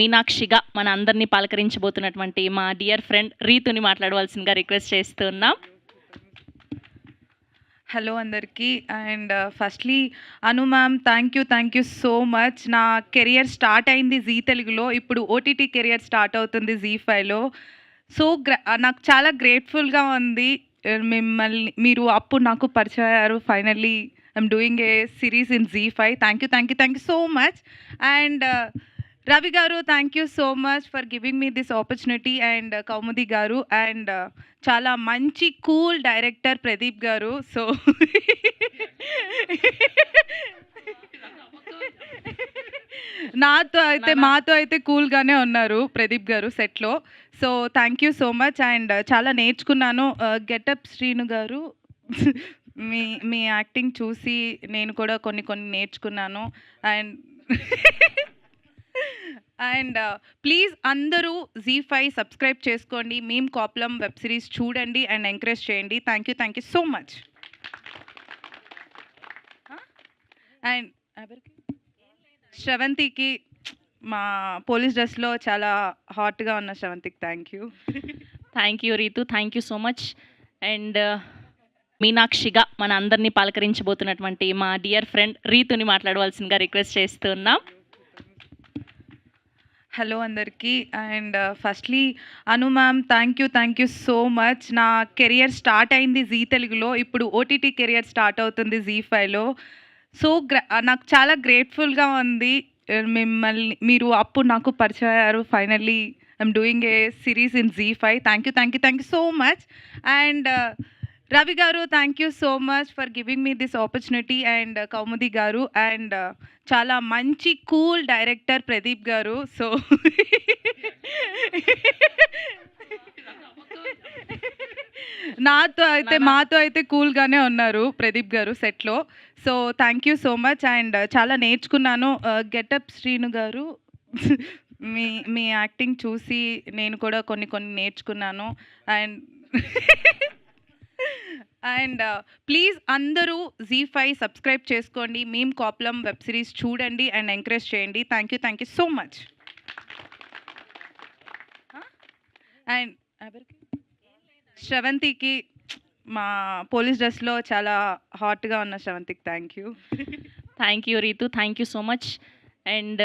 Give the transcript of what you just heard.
మీనాక్షిగా మన అందరినీ పలకరించబోతున్నటువంటి మా డియర్ ఫ్రెండ్ రీతుని మాట్లాడవలసిందిగా రిక్వెస్ట్ చేస్తున్నాం. హలో అందరికీ. And firstly Anu ma'am, thank you so much. నా కెరియర్ స్టార్ట్ అయింది జీ తెలుగులో, ఇప్పుడు ఓటీటీ కెరియర్ స్టార్ట్ అవుతుంది జీ5లో. సో నాకు చాలా గ్రేట్ఫుల్గా ఉంది. మిమ్మల్ని మీరు అప్పుడు నాకు పరిచయం అయ్యారు. Finally I'm doing a series in Zee five. Thank you so much. And Ravi గారు, thank you so much for giving me this opportunity. And Kaumudi గారు, అండ్ చాలా మంచి కూల్ డైరెక్టర్ ప్రదీప్ గారు. సో మాతో అయితే కూల్గానే ఉన్నారు ప్రదీప్ గారు సెట్లో. So thank you so much. And చాలా నేర్చుకున్నాను. గెటప్ శ్రీను గారు, మీ యాక్టింగ్ చూసి నేను కూడా కొన్ని నేర్చుకున్నాను. అండ్ ప్లీజ్ అందరూ జీ5 సబ్స్క్రైబ్ చేసుకోండి. మేము కాపులం వెబ్ సిరీస్ చూడండి అండ్ ఎంకరేజ్ చేయండి. Thank you so much. And శ్రవంతికి, మా పోలీస్ డ్రెస్లో చాలా హాట్గా ఉన్న శ్రవంతికి thank you Ritu, thank you so much. And మీనాక్షిగా మన అందరినీ పలకరించబోతున్నటువంటి మా డియర్ ఫ్రెండ్ రీతుని మాట్లాడవలసిందిగా రిక్వెస్ట్ చేస్తున్నాం. హలో అందరికీ. And firstly Anu ma'am, thank you so much. నా కెరియర్ స్టార్ట్ అయింది జీ తెలుగులో, ఇప్పుడు ఓటీటీ కెరియర్ స్టార్ట్ అవుతుంది జీ5లో. సో నాకు చాలా గ్రేట్ఫుల్గా ఉంది. మిమ్మల్ని మీరు అప్పుడు నాకు పరిచయం అయ్యారు. Finally I'm doing a series in Zee five. Thank you so much. And Ravi గారు, thank you so much for giving me this opportunity. And Kaumudi గారు, అండ్ చాలా మంచి కూల్ డైరెక్టర్ ప్రదీప్ గారు. సో మాతో అయితే కూల్గానే ఉన్నారు ప్రదీప్ గారు సెట్లో. So thank you so much. And చాలా నేర్చుకున్నాను. గెటప్ శ్రీను గారు, మీ యాక్టింగ్ చూసి నేను కూడా కొన్ని నేర్చుకున్నాను. అండ్ ప్లీజ్ అందరూ జీ5 సబ్స్క్రైబ్ చేసుకోండి. మేము కాపులం వెబ్ సిరీస్ చూడండి అండ్ ఎంకరేజ్ చేయండి. Thank you so much. And శ్రవంతికి, మా పోలీస్ డ్రెస్లో చాలా హాట్గా ఉన్న శ్రవంతికి thank you Ritu, thank you so much. And